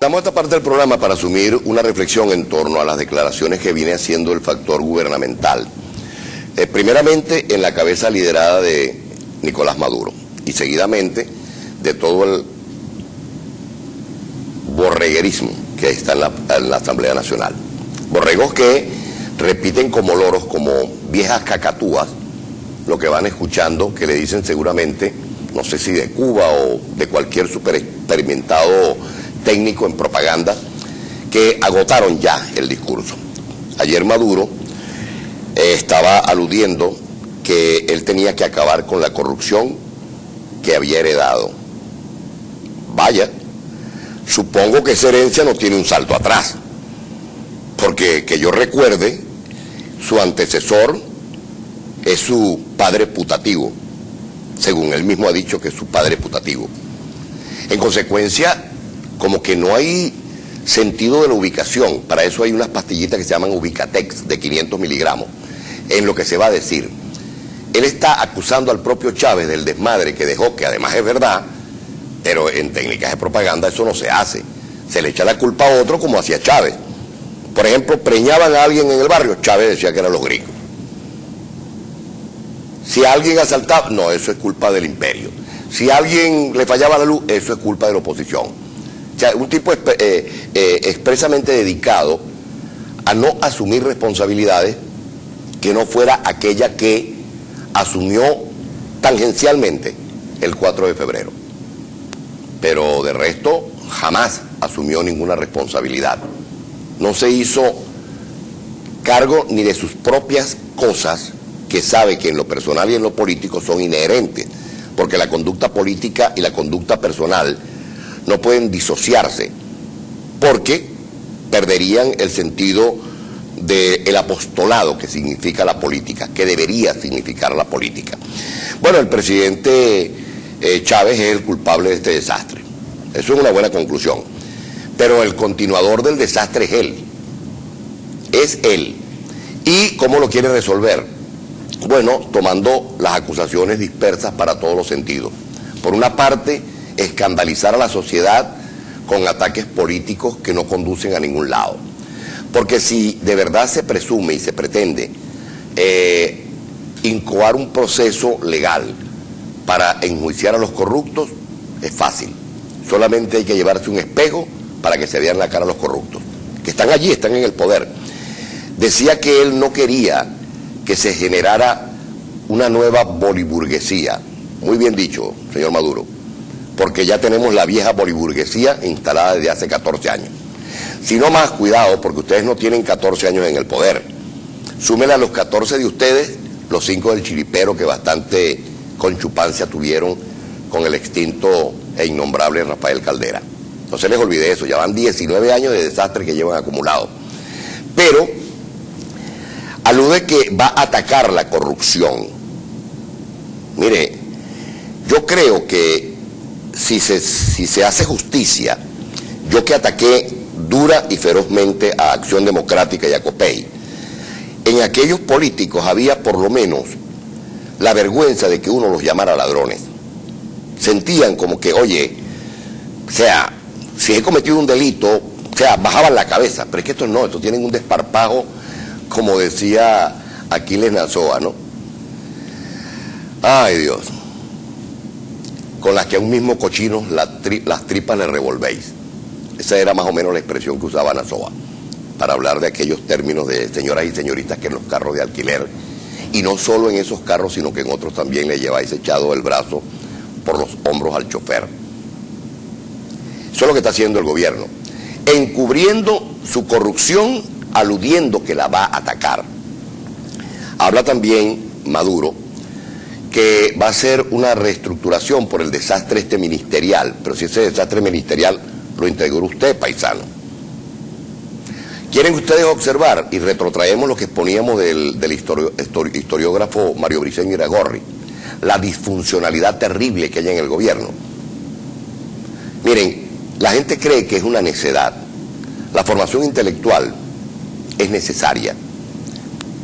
Damos esta parte del programa para asumir una reflexión en torno a las declaraciones que viene haciendo el factor gubernamental. Primeramente en la cabeza liderada de Nicolás Maduro y seguidamente de todo el borreguerismo que está en la Asamblea Nacional. Borregos que repiten como loros, como viejas cacatúas, lo que van escuchando, que le dicen seguramente, no sé si de Cuba o de cualquier super experimentado técnico en propaganda, que agotaron ya el discurso. Ayer Maduro estaba aludiendo que él tenía que acabar con la corrupción que había heredado. Vaya, supongo que esa herencia no tiene un salto atrás, porque que yo recuerde, su antecesor es su padre putativo, según él mismo ha dicho que es su padre putativo. En consecuencia, como que no hay sentido de la ubicación. Para eso hay unas pastillitas que se llaman Ubicatex de 500 miligramos, en lo que se va a decir. Él está acusando al propio Chávez del desmadre que dejó, que además es verdad, pero en técnicas de propaganda eso no se hace. Se le echa la culpa a otro como hacía Chávez. Por ejemplo, preñaban a alguien en el barrio, Chávez decía que eran los gringos. Si alguien asaltaba, no, eso es culpa del imperio. Si a alguien le fallaba la luz, eso es culpa de la oposición. O sea, un tipo expresamente dedicado a no asumir responsabilidades que no fuera aquella que asumió tangencialmente el 4 de febrero. Pero de resto, jamás asumió ninguna responsabilidad. No se hizo cargo ni de sus propias cosas, que sabe que en lo personal y en lo político son inherentes, porque la conducta política y la conducta personal no pueden disociarse, porque perderían el sentido del apostolado que significa la política, que debería significar la política. Bueno, el presidente Chávez es el culpable de este desastre. Eso es una buena conclusión. Pero el continuador del desastre es él. Es él. ¿Y cómo lo quiere resolver? Bueno, tomando las acusaciones dispersas para todos los sentidos. Por una parte, escandalizar a la sociedad con ataques políticos que no conducen a ningún lado. Porque si de verdad se presume y se pretende incoar un proceso legal para enjuiciar a los corruptos, es fácil. Solamente hay que llevarse un espejo para que se vean la cara a los corruptos, que están allí, están en el poder. Decía que él no quería que se generara una nueva boliburguesía. Muy bien dicho, señor Maduro, porque ya tenemos la vieja boliburguesía instalada desde hace 14 años. Si no más, cuidado, porque ustedes no tienen 14 años en el poder. Súmele a los 14 de ustedes, los 5 del chiripero que bastante conchupancia tuvieron con el extinto e innombrable Rafael Caldera. No se les olvide eso, ya van 19 años de desastre que llevan acumulado. Pero alude que va a atacar la corrupción. Mire, yo creo que si se hace justicia, yo que ataqué dura y ferozmente a Acción Democrática y a COPEI, en aquellos políticos había por lo menos la vergüenza de que uno los llamara ladrones. Sentían como que, oye, o sea, si he cometido un delito, o sea, bajaban la cabeza, pero es que estos no, estos tienen un desparpajo, como decía Aquiles Nazoa, ¿no? Ay, Dios, con las que a un mismo cochino las tripas le revolvéis. Esa era más o menos la expresión que usaba Nazoa para hablar de aquellos términos de señoras y señoritas que en los carros de alquiler, y no solo en esos carros, sino que en otros también le lleváis echado el brazo por los hombros al chofer. Eso es lo que está haciendo el gobierno, encubriendo su corrupción, aludiendo que la va a atacar. Habla también Maduro que va a ser una reestructuración por el desastre ministerial, pero si ese desastre ministerial lo integró usted, paisano. ¿Quieren ustedes observar? Y retrotraemos lo que exponíamos del historiógrafo Mario Briceño Iragorri, la disfuncionalidad terrible que hay en el gobierno. Miren, la gente cree que es una necedad. La formación intelectual es necesaria,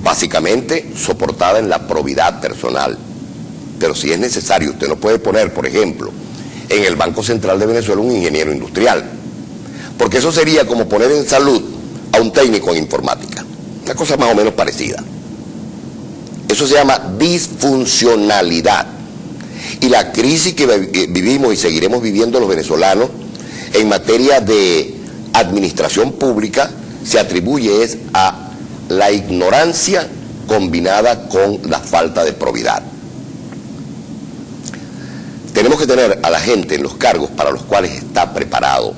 básicamente soportada en la probidad personal. Pero si es necesario, usted no puede poner, por ejemplo, en el Banco Central de Venezuela un ingeniero industrial, porque eso sería como poner en salud a un técnico en informática, una cosa más o menos parecida. Eso se llama disfuncionalidad. Y la crisis que vivimos y seguiremos viviendo los venezolanos en materia de administración pública se atribuye es a la ignorancia combinada con la falta de probidad. Tenemos que tener a la gente en los cargos para los cuales está preparado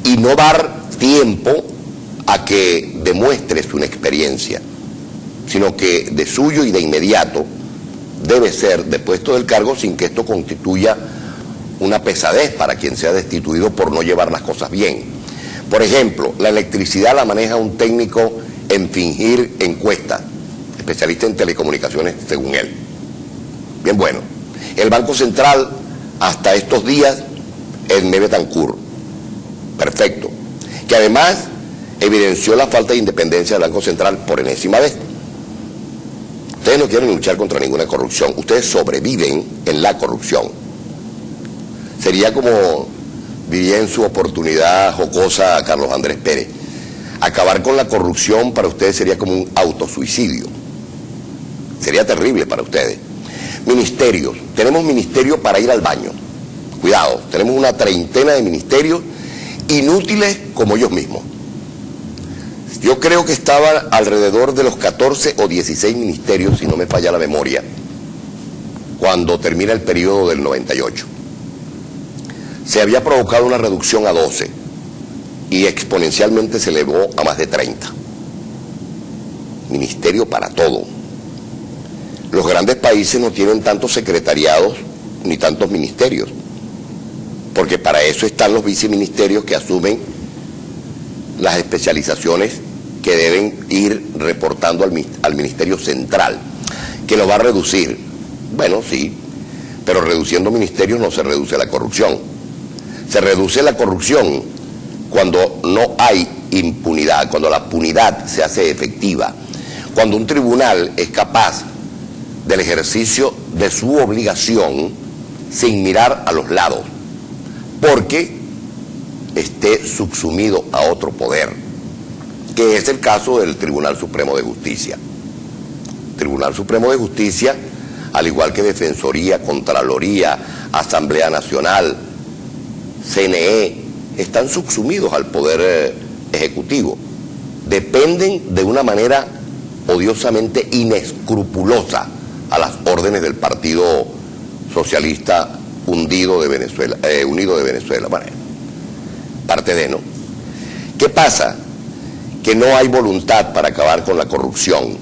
y no dar tiempo a que demuestre su inexperiencia, sino que de suyo y de inmediato debe ser depuesto del cargo sin que esto constituya una pesadez para quien sea destituido por no llevar las cosas bien. Por ejemplo, la electricidad la maneja un técnico en fingir encuestas, especialista en telecomunicaciones según él. Bien bueno. El Banco Central, hasta estos días, Edmé Betancourt. Perfecto. Que además evidenció la falta de independencia del Banco Central por enésima vez. Ustedes no quieren luchar contra ninguna corrupción, ustedes sobreviven en la corrupción. Sería como diría en su oportunidad jocosa Carlos Andrés Pérez, acabar con la corrupción para ustedes sería como un autosuicidio. Sería terrible para ustedes. Ministerios, tenemos ministerios para ir al baño. Cuidado, tenemos una treintena de ministerios inútiles como ellos mismos. Yo creo que estaban alrededor de los 14 o 16 ministerios, si no me falla la memoria, cuando termina el periodo del 98. Se había provocado una reducción a 12 y exponencialmente se elevó a más de 30. Ministerio para todo. Los grandes países no tienen tantos secretariados ni tantos ministerios, porque para eso están los viceministerios que asumen las especializaciones que deben ir reportando al Ministerio Central, que lo va a reducir. Bueno, sí, pero reduciendo ministerios no se reduce la corrupción. Se reduce la corrupción cuando no hay impunidad, cuando la punidad se hace efectiva, cuando un tribunal es capaz del ejercicio de su obligación sin mirar a los lados, porque esté subsumido a otro poder, que es el caso del Tribunal Supremo de Justicia. Tribunal Supremo de Justicia, al igual que Defensoría, Contraloría, Asamblea Nacional, CNE, están subsumidos al Poder Ejecutivo. Dependen de una manera odiosamente inescrupulosa a las órdenes del Partido Socialista Unido de Venezuela. Bueno, parte de, ¿no? ¿Qué pasa? Que no hay voluntad para acabar con la corrupción.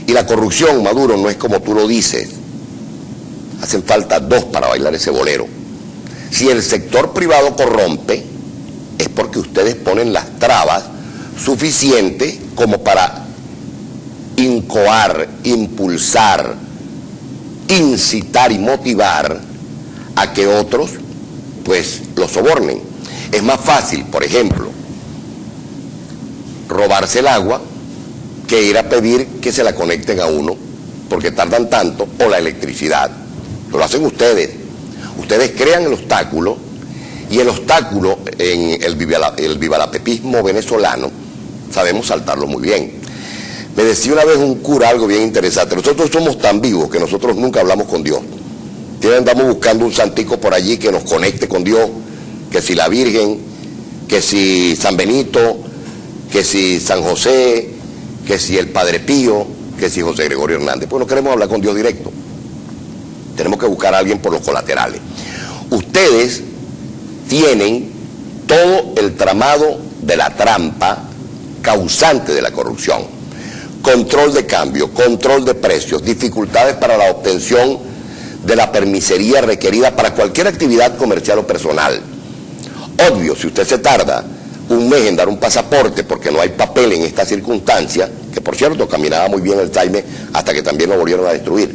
Y la corrupción, Maduro, no es como tú lo dices. Hacen falta dos para bailar ese bolero. Si el sector privado corrompe, es porque ustedes ponen las trabas suficientes como para incoar, impulsar, incitar y motivar a que otros, pues, lo sobornen. Es más fácil, por ejemplo, robarse el agua que ir a pedir que se la conecten a uno, porque tardan tanto, o la electricidad. Lo hacen ustedes. Ustedes crean el obstáculo, y el obstáculo en el vivalapepismo venezolano sabemos saltarlo muy bien. Me decía una vez un cura algo bien interesante: nosotros somos tan vivos que nosotros nunca hablamos con Dios. Andamos buscando un santico por allí que nos conecte con Dios, que si la Virgen, que si San Benito, que si San José, que si el Padre Pío, que si José Gregorio Hernández. Pues no queremos hablar con Dios directo. Tenemos que buscar a alguien por los colaterales. Ustedes tienen todo el tramado de la trampa causante de la corrupción. Control de cambio, control de precios, dificultades para la obtención de la permisería requerida para cualquier actividad comercial o personal. Obvio, si usted se tarda un mes en dar un pasaporte porque no hay papel en esta circunstancia, que por cierto caminaba muy bien el Jaime hasta que también lo volvieron a destruir,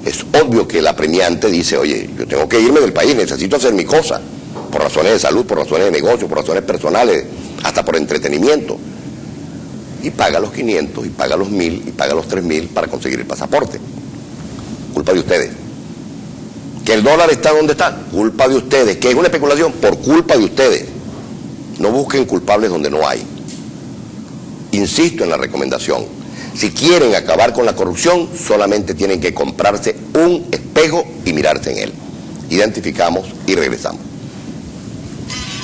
es obvio que la premiante dice: oye, yo tengo que irme del país, necesito hacer mi cosa, por razones de salud, por razones de negocio, por razones personales, hasta por entretenimiento. Y paga los 500, y paga los 1000, y paga los 3000 para conseguir el pasaporte. Culpa de ustedes. Que el dólar está donde está, culpa de ustedes. Que es una especulación, por culpa de ustedes. No busquen culpables donde no hay. Insisto en la recomendación. Si quieren acabar con la corrupción, solamente tienen que comprarse un espejo y mirarse en él. Identificamos y regresamos.